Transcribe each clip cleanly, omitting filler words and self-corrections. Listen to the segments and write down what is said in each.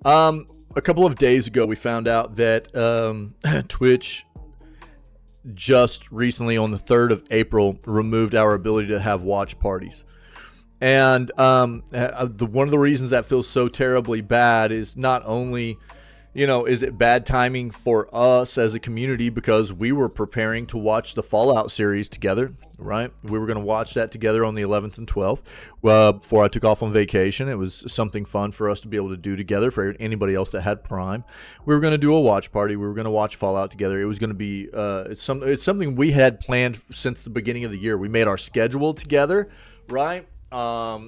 A couple of days ago, we found out that Twitch just recently, on the 3rd of April, removed our ability to have watch parties. And one of the reasons that feels so terribly bad is not only, is it bad timing for us as a community, because we were preparing to watch the Fallout series together, right? We were going to watch that together on the 11th and 12th before I took off on vacation. It was something fun for us to be able to do together for anybody else that had Prime. We were going to do a watch party. We were going to watch Fallout together. It was going to be it's something we had planned since the beginning of the year. We made our schedule together, right?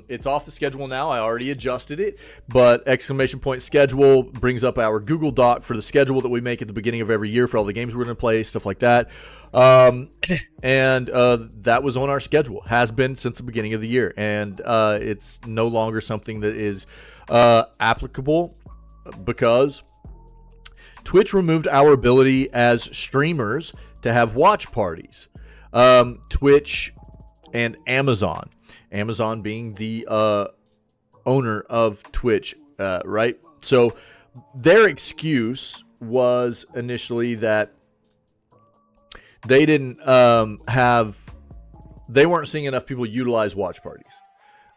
It's off the schedule now. I already adjusted it, but !schedule brings up our Google Doc for the schedule that we make at the beginning of every year for all the games we're going to play, stuff like that. And that was on our schedule, has been since the beginning of the year. And it's no longer something that is applicable because Twitch removed our ability as streamers to have watch parties. Twitch and Amazon being the owner of Twitch, right? So their excuse was initially that they didn't they weren't seeing enough people utilize watch parties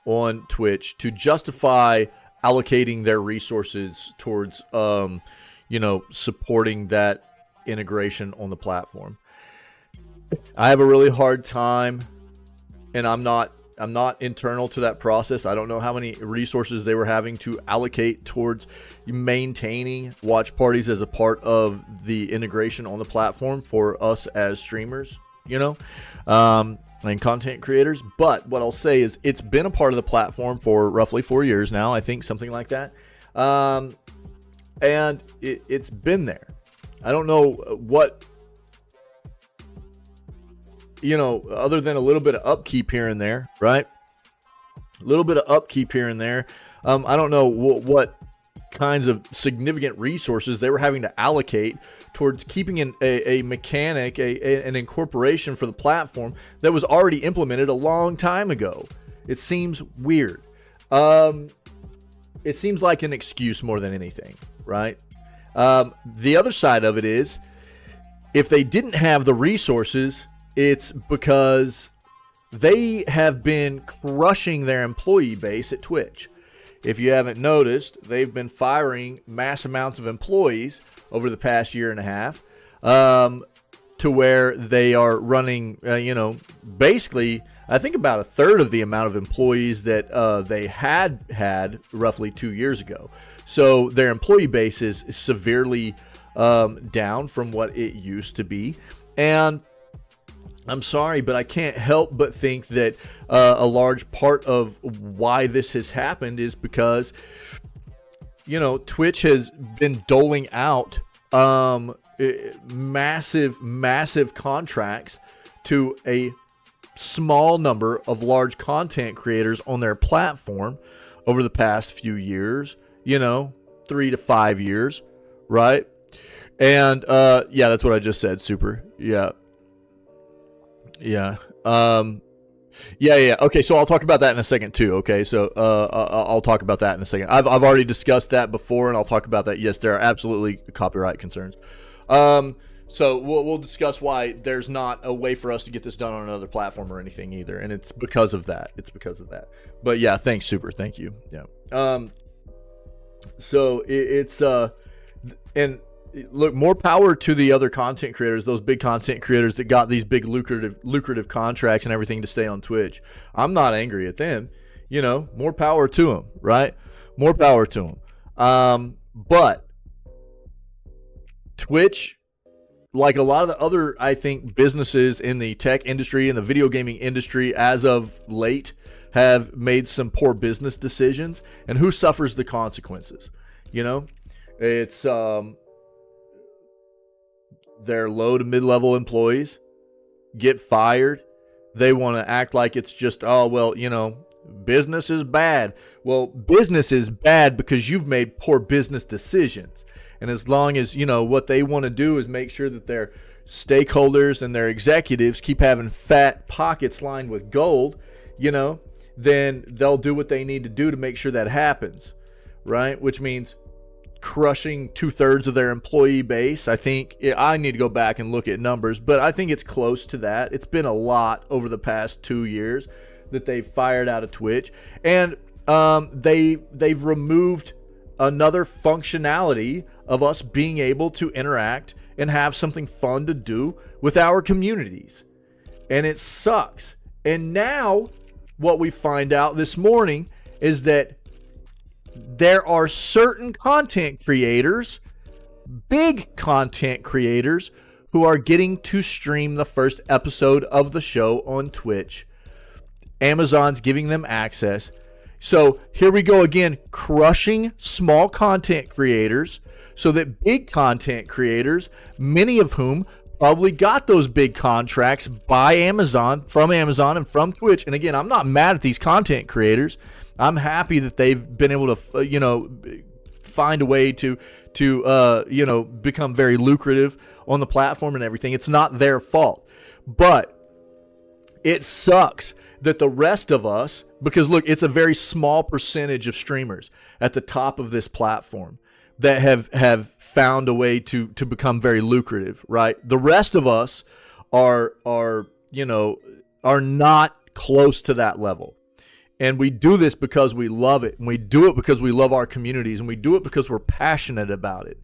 on Twitch to justify allocating their resources towards, supporting that integration on the platform. I have a really hard time, and I'm not internal to that process. I don't know how many resources they were having to allocate towards maintaining watch parties as a part of the integration on the platform for us as streamers, and content creators. But what I'll say is it's been a part of the platform for roughly 4 years now, I think, something like that. And it's been there. I don't know what, other than a little bit of upkeep here and there, right? A little bit of upkeep here and there. I don't know what kinds of significant resources they were having to allocate towards keeping a mechanic, an incorporation for the platform that was already implemented a long time ago. It seems weird. It seems like an excuse more than anything, right? The other side of it is, if they didn't have the resources, it's because they have been crushing their employee base at Twitch. If you haven't noticed, they've been firing mass amounts of employees over the past year and a half, to where they are running, basically, I think about a third of the amount of employees that they had roughly 2 years ago. So their employee base is severely down from what it used to be. And I'm sorry, but I can't help but think that a large part of why this has happened is because, Twitch has been doling out massive contracts to a small number of large content creators on their platform over the past few years, 3 to 5 years, right? And yeah, that's what I just said. Super. Yeah. Okay, so I'll talk about that in a second too. Okay, so I'll talk about that in a second. I've already discussed that before, and I'll talk about that. Yes, there are absolutely copyright concerns. So we'll discuss why there's not a way for us to get this done on another platform or anything either, and it's because of that. But yeah, thanks, Super. Thank you. Yeah. So it's and. Look, more power to the other content creators, those big content creators that got these big lucrative contracts and everything to stay on Twitch. I'm not angry at them. More power to them, right? More power to them. But Twitch, like a lot of the other, I think, businesses in the tech industry and the video gaming industry as of late, have made some poor business decisions. And who suffers the consequences? It's their low to mid-level employees get fired. They want to act like it's just, business is bad. Well, business is bad because you've made poor business decisions. And as long as, what they want to do is make sure that their stakeholders and their executives keep having fat pockets lined with gold, then they'll do what they need to do to make sure that happens, right? Which means crushing 2/3 of their employee base. I think I need to go back and look at numbers, but I think it's close to that. It's been a lot over the past 2 years that they've fired out of Twitch, and they've removed another functionality of us being able to interact and have something fun to do with our communities, and it sucks. And now what we find out this morning is that there are certain content creators, big content creators, who are getting to stream the first episode of the show on Twitch. Amazon's giving them access. So here we go again, crushing small content creators so that big content creators, many of whom probably got those big contracts by Amazon, from Amazon and from Twitch. And again, I'm not mad at these content creators. I'm happy that they've been able to, find a way to become very lucrative on the platform and everything. It's not their fault. But it sucks that the rest of us, because look, it's a very small percentage of streamers at the top of this platform that have found a way to become very lucrative, right? The rest of us are not close to that level. And we do this because we love it, and we do it because we love our communities, and we do it because we're passionate about it.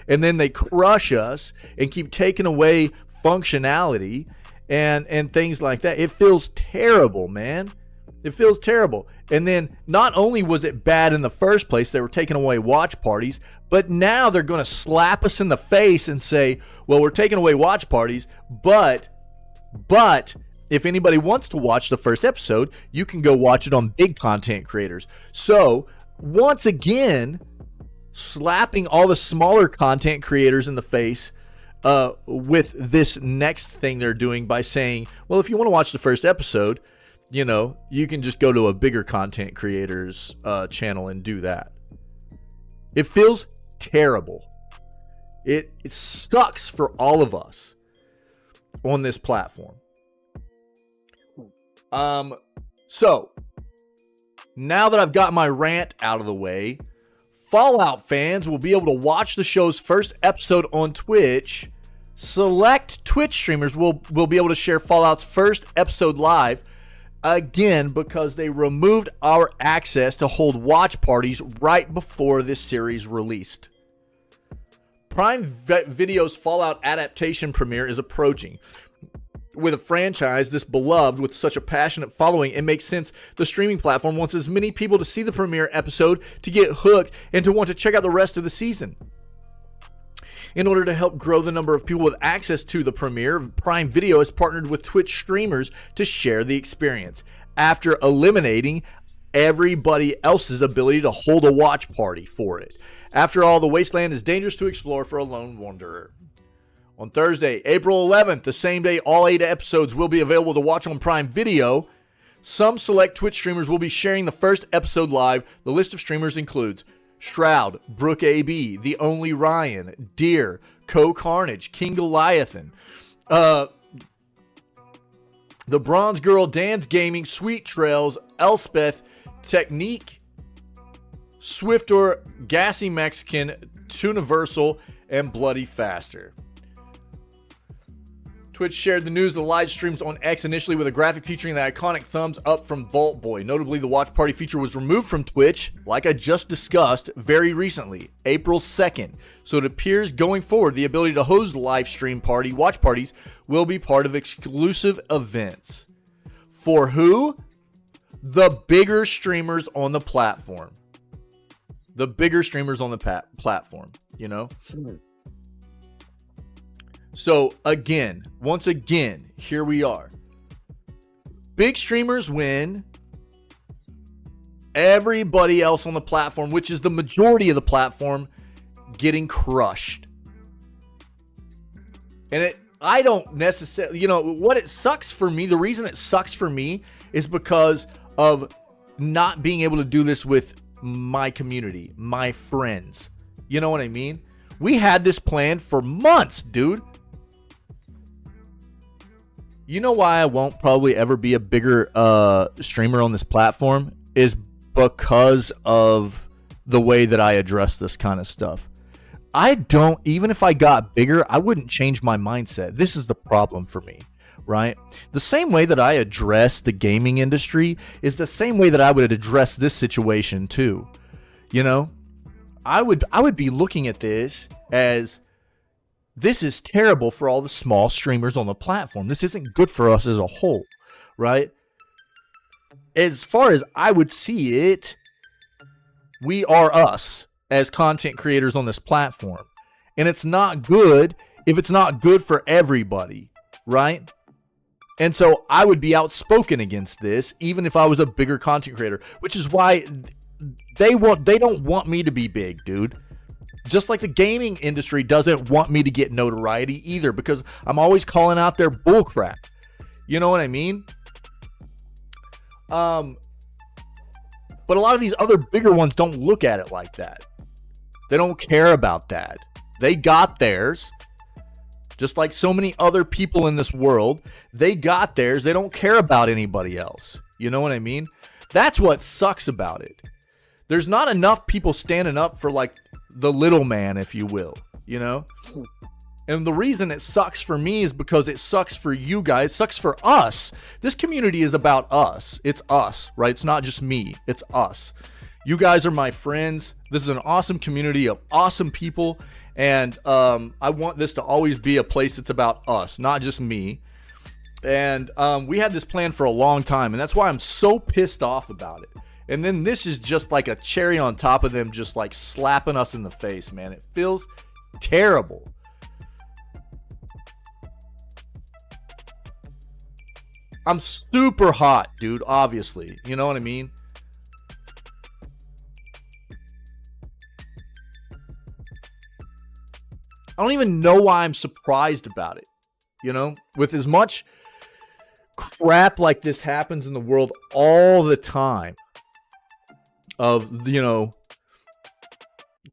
And then they crush us and keep taking away functionality and things like that. It feels terrible, man. It feels terrible. And then not only was it bad in the first place, they were taking away watch parties, but now they're going to slap us in the face and say, well, we're taking away watch parties, but if anybody wants to watch the first episode, you can go watch it on big content creators. So once again, slapping all the smaller content creators in the face with this next thing they're doing by saying, well, if you want to watch the first episode, you can just go to a bigger content creator's channel and do that. It feels terrible. It sucks for all of us on this platform. So now that I've got my rant out of the way, Fallout fans will be able to watch the show's first episode on Twitch. Select Twitch streamers will be able to share Fallout's first episode live, again, because they removed our access to hold watch parties right before this series released. Prime Video's Fallout adaptation premiere is approaching. With a franchise this beloved with such a passionate following, it makes sense the streaming platform wants as many people to see the premiere episode to get hooked and to want to check out the rest of the season. In order to help grow the number of people with access to the premiere, Prime Video has partnered with Twitch streamers to share the experience, after eliminating everybody else's ability to hold a watch party for it. After all, the wasteland is dangerous to explore for a lone wanderer. On Thursday, April 11th, the same day all 8 episodes will be available to watch on Prime Video, some select Twitch streamers will be sharing the first episode live. The list of streamers includes Shroud, Brooke AB, The Only Ryan, Deere, cohhcarnage, King Goliathan, The Bronze Girl, Dance Gaming, Sweet Trails, Elspeth, Technique, Swiftor, Gassy Mexican, Tuniversal, and Bloody Faster. Twitch shared the news of the live streams on X initially with a graphic featuring the iconic thumbs up from Vault Boy. Notably, the watch party feature was removed from Twitch, like I just discussed, very recently, April 2nd. So it appears going forward, the ability to host live stream watch parties will be part of exclusive events. For who? The bigger streamers on the platform. The bigger streamers on the platform, So once again, here we are. Big streamers win. Everybody else on the platform, which is the majority of the platform, getting crushed. And I don't necessarily, what it sucks for me, the reason it sucks for me is because of not being able to do this with my community, my friends. You know what I mean? We had this planned for months, dude. You know why I won't probably ever be a bigger streamer on this platform is because of the way that I address this kind of stuff. I don't, even if I got bigger, I wouldn't change my mindset. This is the problem for me, right? The same way that I address the gaming industry is the same way that I would address this situation too. You know, I would be looking at this as, this is terrible for all the small streamers on the platform. This isn't good for us as a whole, right? As far as I would see it, we are us as content creators on this platform. And it's not good if it's not good for everybody, right? And so I would be outspoken against this, even if I was a bigger content creator, which is why they don't want me to be big, dude. Just like the gaming industry doesn't want me to get notoriety either, because I'm always calling out their bullcrap. You know what I mean? But a lot of these other bigger ones don't look at it like that. They don't care about that. They got theirs. Just like so many other people in this world, they got theirs. They don't care about anybody else. You know what I mean? That's what sucks about it. There's not enough people standing up for like the little man, if you will, you know? And the reason it sucks for me is because it sucks for you guys. It sucks for us. This community is about us. It's us, right? It's not just me. It's us. You guys are my friends. This is an awesome community of awesome people. And I want this to always be a place that's about us, not just me. And we had this plan for a long time. And that's why I'm so pissed off about it. And then this is just like a cherry on top of them, just like slapping us in the face, man. It feels terrible. I'm super hot, dude, obviously. You know what I mean? I don't even know why I'm surprised about it. You know? With as much crap like this happens in the world all the time. Of, you know,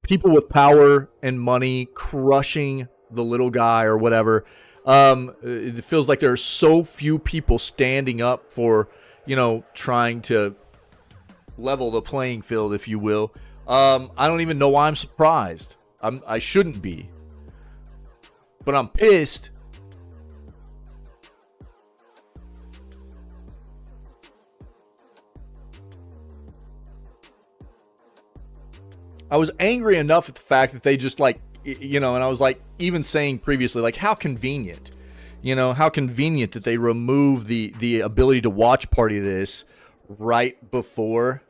people with power and money crushing the little guy or whatever. It feels like there are so few people standing up for, you know, trying to level the playing field, if you will. I don't even know why I'm surprised. I shouldn't be. But I'm pissed. I was angry enough at the fact that they just like, you know, and I was like, even saying previously, like, how convenient, you know, how convenient that they remove the ability to watch party this right before,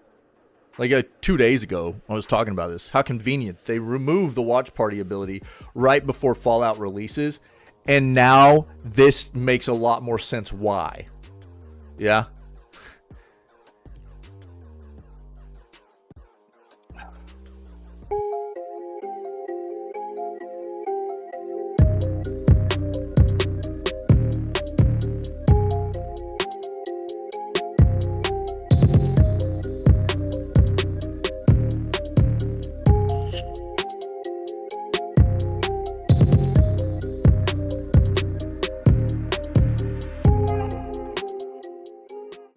like 2 days ago, I was talking about this, how convenient they remove the watch party ability right before Fallout releases. And now this makes a lot more sense why. Yeah.